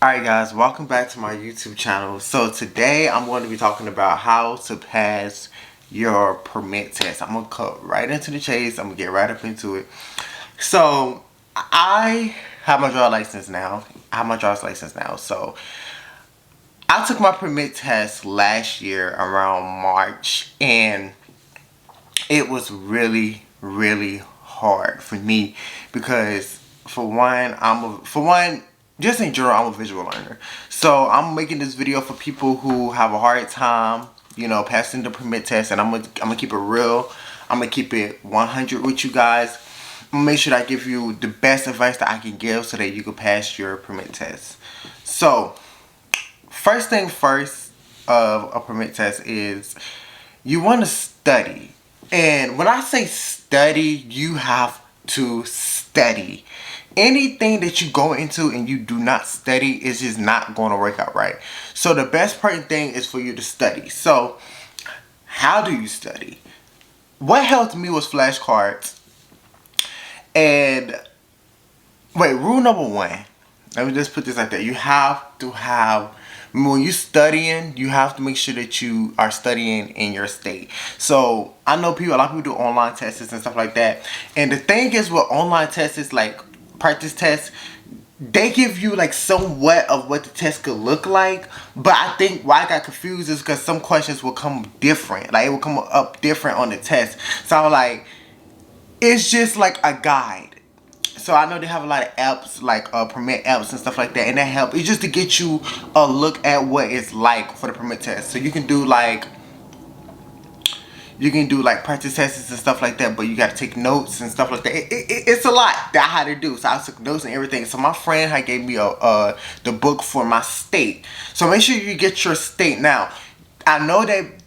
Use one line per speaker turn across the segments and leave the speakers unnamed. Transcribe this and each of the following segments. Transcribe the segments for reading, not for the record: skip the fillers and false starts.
Alright guys, welcome back to my YouTube channel. So today I'm going to be talking about how to pass your permit test. I'm going to cut right into the chase. I'm going to get right up into it. So I have my driver's license now. So I took my permit test last year around March, and it was really hard for me because for one, just in general, I'm a visual learner. So I'm making this video for people who have a hard time, passing the permit test, and I'm gonna keep it real. I'm gonna keep it 100 with you guys. I'm gonna make sure that I give you the best advice that I can give so that you can pass your permit test. So first thing first of a permit test is you want to study. And when I say study, you have to study. Anything that you go into and you do not study is just not going to work out right. So the best part thing is for you to study. So how do you study? What helped me was flashcards. And wait, rule number one. Let me just put this out there. You have to have, when you're studying, you have to make sure that you are studying in your state. So I know a lot of people do online tests and stuff like that. And the thing is with online tests, like practice tests, they give you like somewhat of what the test could look like. But I think why I got confused is because some questions will come different. Like it will come up different on the test. So I was like, it's just like a guide. So I know they have a lot of apps, like permit apps and stuff like that, and that help. It's just to get you a look at what it's like for the permit test. So you can do like practice tests and stuff like that, but you got to take notes and stuff like that. It's a lot that I had to do. So I took notes and everything. So my friend had gave me the book for my state. So make sure you get your state. Now I know that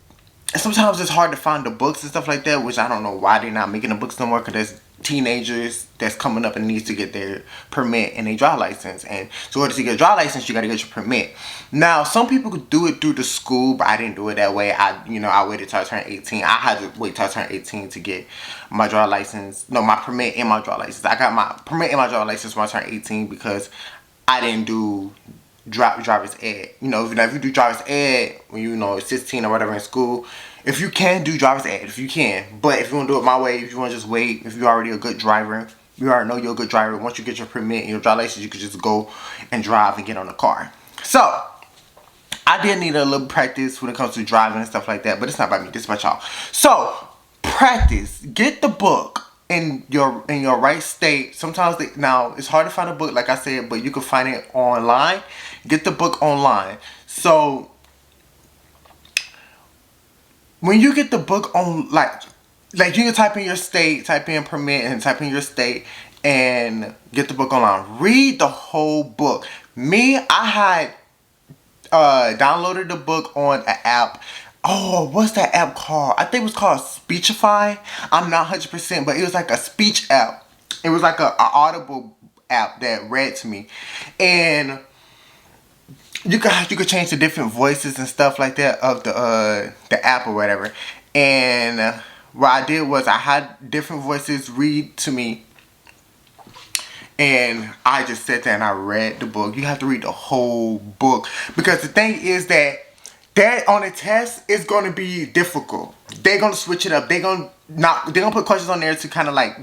sometimes it's hard to find the books and stuff like that, which I don't know why they're not making the books no more, because there's teenagers that's coming up and needs to get their permit and their driver's license. And so in order to get a driver's license, you got to get your permit. Now, some people could do it through the school, but I didn't do it that way. I waited till I turned 18. I had to wait till I turned 18 to get my driver's license. No, my permit and my driver's license. I got my permit and my driver's license when I turned 18 because I didn't do driver's ed. If you do driver's ed when you're 16 or whatever in school, if you can do driver's ed, if you can. But if you want to do it my way, if you want to just wait, if you're already a good driver, you already know you're a good driver. Once you get your permit and your driver's license, you can just go and drive and get on the car. So I did need a little practice when it comes to driving and stuff like that, but it's not about me, this is about y'all. So practice, get the book in your right state. Sometimes now it's hard to find a book, like I said, but you can find it online. Get the book online. So when you get the book on, like you can type in your state, type in permit, and type in your state, and get the book online. Read the whole book. Me, I had downloaded the book on an app. Oh, what's that app called? I think it was called Speechify. I'm not 100%, but it was like a speech app. It was like a Audible app that read to me, and you could change the different voices and stuff like that of the app or whatever. And what I did was I had different voices read to me, and I just sat there and I read the book. You have to read the whole book, because the thing is that on the test is going to be difficult. They're going to switch it up. They're going to put questions on there to kind of like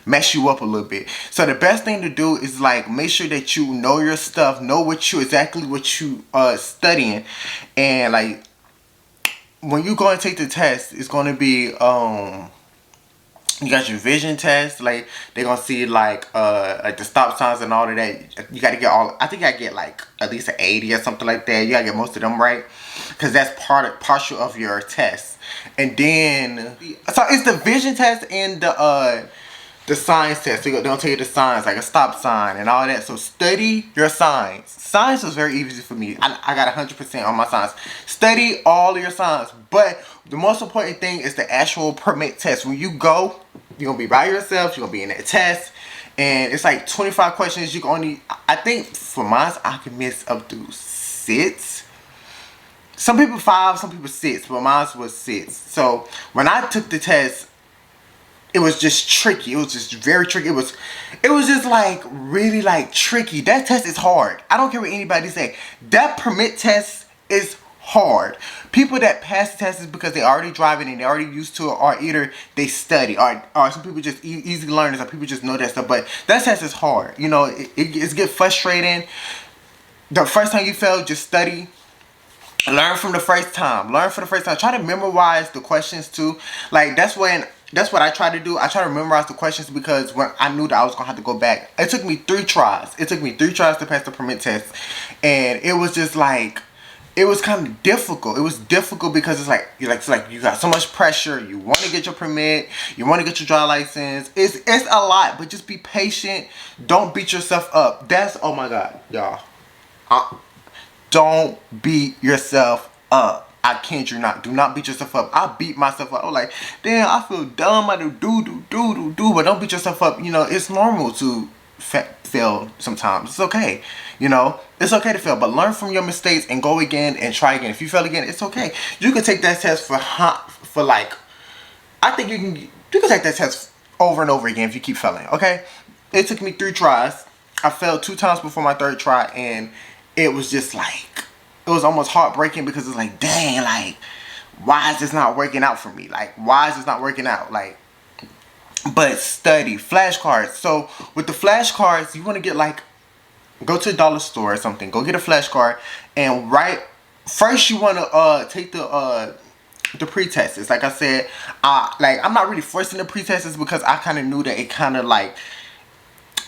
mess you up a little bit. So the best thing to do is like make sure that you know your stuff, know exactly what you studying, and like when you go and take the test, it's going to be you got your vision test. Like they're gonna see like the stop signs and all of that. You gotta get I think I get like at least an 80 or something like that. You gotta get most of them right, because that's partial of your test. And then so it's the vision test and the signs test. So they don't tell you the signs, like a stop sign and all that. So study your signs. Science was very easy for me. I got 100% on my signs. Study all of your signs. But the most important thing is the actual permit test. When you go, you're going to be by yourself. You're going to be in that test. And it's like 25 questions. You can only, I think for mine, I can miss up to 6. Some people 5, some people 6. But mine was 6. So when I took the test, it was just tricky. It was just very tricky. It was just like really like tricky. That test is hard. I don't care what anybody say. That permit test is hard. People that pass the test is because they already driving and they already used to it, or either they study, or some people just easy learners, or people just know that stuff. But that test is hard. You know, it gets frustrating. The first time you fail, just study. Learn from the first time. Learn for the first time. Try to memorize the questions too. Like that's what I try to do. I try to memorize the questions because when I knew that I was gonna have to go back. It took me 3 tries. It took me 3 tries to pass the permit test, and it was just like, it was kind of difficult. It was difficult because it's like you got so much pressure. You want to get your permit. You want to get your driver's license. It's a lot, but just be patient. Don't beat yourself up. That's, oh my God, y'all. Don't beat yourself up. I kid you not. Do not beat yourself up. I beat myself up. I was like, damn, I feel dumb. I do. But don't beat yourself up. You know, it's normal to fail sometimes. It's okay. You know, it's okay to fail. But learn from your mistakes and go again and try again. If you fail again, it's okay. You can take that test for like, I think you can take that test over and over again if you keep failing. Okay. It took me 3 tries. I failed 2 times before my 3rd try, and it was just like, it was almost heartbreaking because it's like, dang, like, why is this not working out for me? Like, why is this not working out? Like, but study, flashcards. So with the flashcards, you want to get like, go to a dollar store or something, go get a flashcard and write. First you want to take the pre-tests. Like I said, like I'm not really forcing the pre-tests because I kind of knew that it kind of like,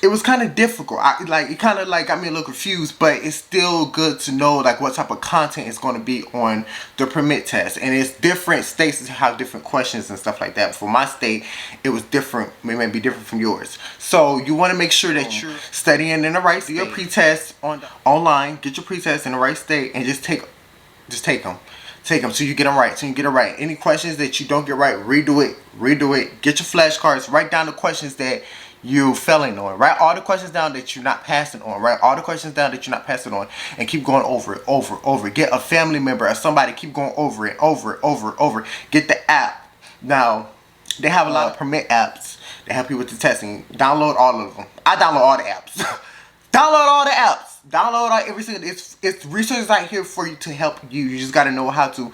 it was kind of difficult. It kind of like got me a little confused, but it's still good to know like what type of content is going to be on the permit test. And it's different states have different questions and stuff like that. For my state, it was different. It may be different from yours. So you want to make sure that you're studying in the right state. Your pre-test online. Get your pre-test in the right state and just take them. Take them so you get them right. So you get it right. Any questions that you don't get right, redo it. Get your flashcards. Write down the questions that you failing on. Write all the questions down that you're not passing on. Write all the questions down that you're not passing on, and keep going over it, over. Get a family member or somebody, keep going over it, over. Get the app. Now, they have a lot of permit apps that help you with the testing. Download all of them. I download all the apps. Download all the apps. Download every single. It's resources out here for you to help you. You just gotta know how to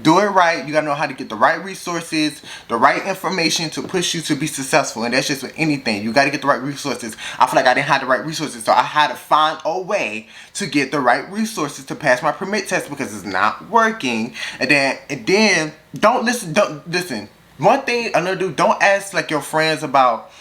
do it right. You gotta know how to get the right resources, the right information to push you to be successful. And that's just with anything. You gotta get the right resources. I feel like I didn't have the right resources, so I had to find a way to get the right resources to pass my permit test because it's not working. And then don't listen. One thing another dude, don't ask like your friends about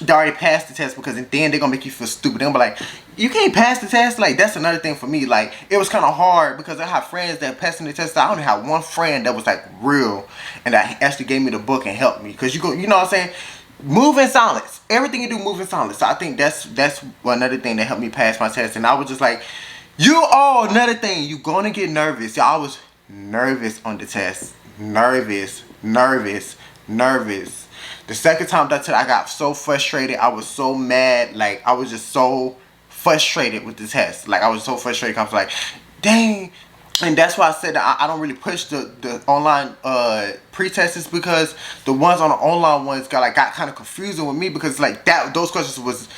they already passed the test, because then they're gonna make you feel stupid. They're gonna be like, you can't pass the test. Like, that's another thing for me. Like, it was kind of hard because I have friends that passing the test. I only had one friend that was like real and that actually gave me the book and helped me, because you know what I'm saying, move in silence. Everything you do, move in silence. So I think that's another thing that helped me pass my test. And I was just like, another thing, you gonna get nervous. I was nervous on the test. Nervous. The second time that I got so frustrated. I was so mad. Like, I was just so frustrated with the test. Like, I was so frustrated. I was like, dang. And that's why I said that I don't really push the online pre-tests, because the ones on the online ones got kind of confusing with me, because like those questions was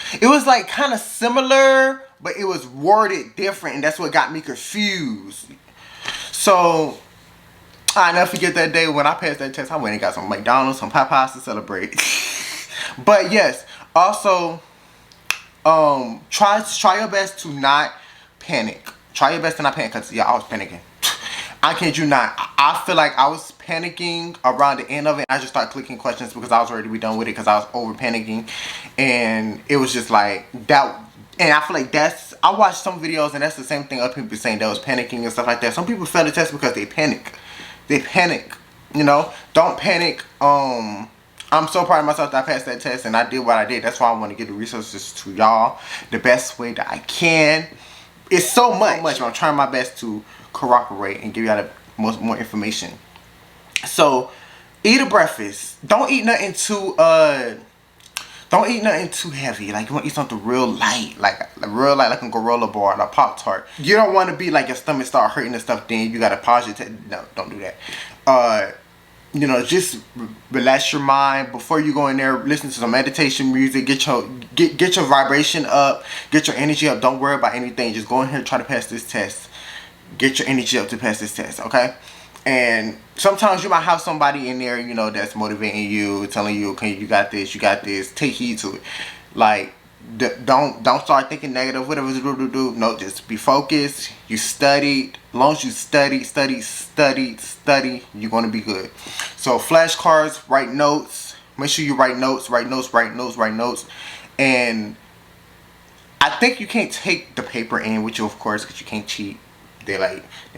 like kind of similar, but it was worded different, and that's what got me confused. So I never forget that day when I passed that test. I went and got some McDonald's, some Popeyes to celebrate. But yes, also, try your best to not panic. Try your best to not panic, because I was panicking. I kid you not. I feel like I was panicking around the end of it. I just started clicking questions because I was ready to be done with it, because I was over panicking, and it was just like that. And I feel like I watched some videos, and that's the same thing other people saying, that was panicking and stuff like that. Some people fail the test because they panic. You know, don't panic. I'm so proud of myself that I passed that test and I did what I did. That's why I want to give the resources to y'all the best way that I can. It's so much, but I'm trying my best to corroborate and give y'all the more information. So, eat a breakfast. Don't eat nothing too heavy. Like, you want to eat something real light, like a Gorilla bar or a Pop-Tart. You don't want to be like your stomach start hurting and stuff, then you got to pause your no, don't do that. you know, just relax your mind before you go in there. Listen to some meditation music. Get your vibration up. Get your energy up. Don't worry about anything. Just go in here and try to pass this test. Get your energy up to pass this test, okay? And sometimes you might have somebody in there, you know, that's motivating you, telling you, okay, you got this, you got this. Take heed to it. Like, don't start thinking negative, whatever do. No, just be focused. You studied. As long as you study, you're gonna be good. So flashcards, write notes. Make sure you write notes. And I think you can't take the paper in with you, of course, because you can't cheat. They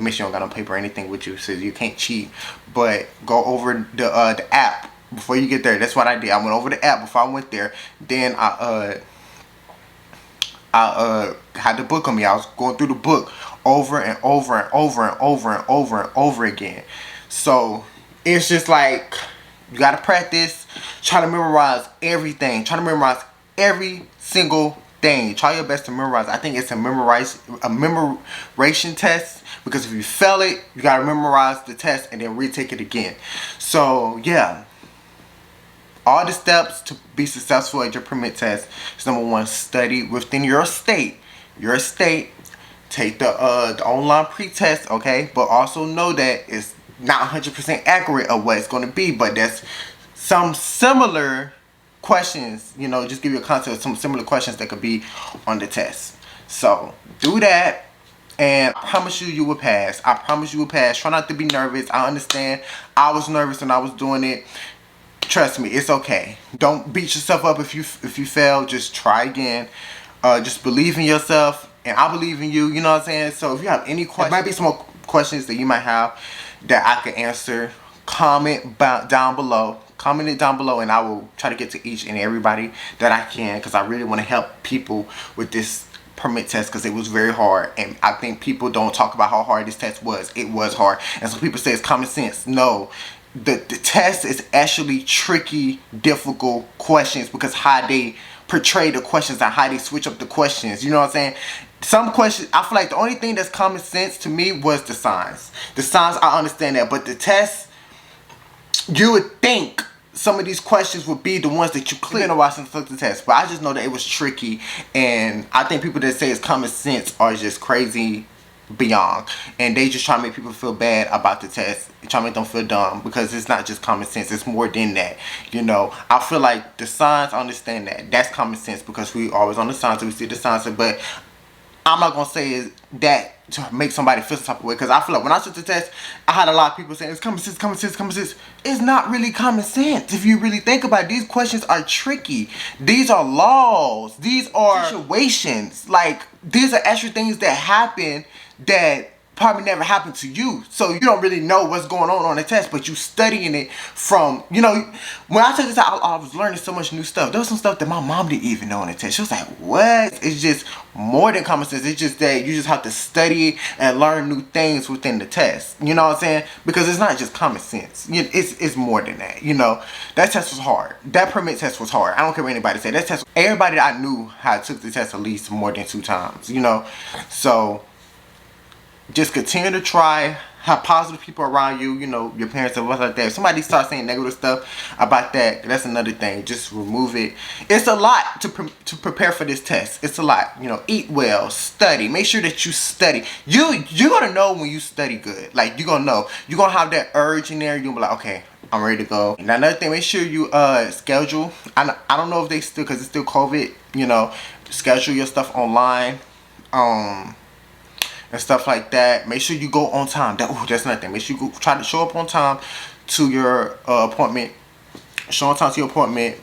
make sure you don't got no paper or anything with you, so you can't cheat. But go over the app before you get there. That's what I did. I went over the app before I went there. Then I had the book on me. I was going through the book over and over again. So it's just like you gotta practice. Try to memorize everything. Try to memorize every single thing. Try your best to memorize. I think it's a memorization test, because if you fail it, you gotta memorize the test and then retake it again. So yeah, all the steps to be successful at your permit test is: number one, study within your state. Take the online pre-test, okay? But also know that it's not 100% accurate of what it's going to be, but that's some similar questions, you know, just give you a concept of some similar questions that could be on the test. So do that, and I promise you will pass. I promise you will pass. Try not to be nervous. I understand I was nervous when I was doing it. Trust me, it's okay. Don't beat yourself up if you fail. Just try again. Just believe in yourself, and I believe in you. You know what I'm saying? So if you have any questions, there might be some more questions that you might have that I can answer. Comment it down below, and I will try to get to each and everybody that I can, because I really want to help people with this permit test, because it was very hard, and I think people don't talk about how hard this test was. It was hard, and some people say it's common sense. No. The test is actually tricky, difficult questions, because how they portray the questions and how they switch up the questions. You know what I'm saying? Some questions, I feel like the only thing that's common sense to me was the signs. The signs, I understand that. But the test, you would think some of these questions would be the ones that you click in a while since I took the test. But I just know that it was tricky. And I think people that say it's common sense are just crazy beyond, and they just try to make people feel bad about the test, try to make them feel dumb, because it's not just common sense, it's more than that. You know, I feel like the signs, I understand that's common sense, because we always on the signs, so we see the signs. But I'm not gonna say that to make somebody feel some type of way, because I feel like when I took the test, I had a lot of people saying it's common sense. It's not really common sense if you really think about it. These questions are tricky. These are laws. These are situations. Like, these are extra things that happen that probably never happened to you, so you don't really know what's going on the test, but you studying it from, you know, when I took this out, I was learning so much new stuff. There was some stuff that my mom didn't even know on the test. She was like, what? It's just more than common sense. It's just that you just have to study and learn new things within the test. You know what I'm saying? Because it's not just common sense. It's more than that. You know, that test was hard. That permit test was hard. I don't care what anybody say. That test, everybody that I knew had took the test at least more than 2 times. You know, so just continue to try, have positive people around you, you know, your parents and stuff like that. If somebody starts saying negative stuff about that, that's another thing. Just remove it. It's a lot to prepare for this test. It's a lot. You know, eat well, study. Make sure that you study. You're going to know when you study good. Like, you're going to know. You're going to have that urge in there. You're going to be like, okay, I'm ready to go. And another thing, make sure you schedule. I don't know if they still, because it's still COVID, you know, schedule your stuff online. And stuff like that. Make sure you go on time. That's nothing. Make sure you try to show up on time to your appointment. Show on time to your appointment.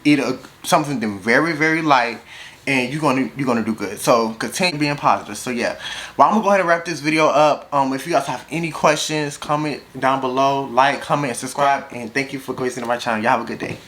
Eat something very, very light, and you're gonna do good. So continue being positive. So yeah, well, I'm gonna go ahead and wrap this video up. If you guys have any questions, comment down below. Like, comment, and subscribe. And thank you for visiting my channel. Y'all have a good day.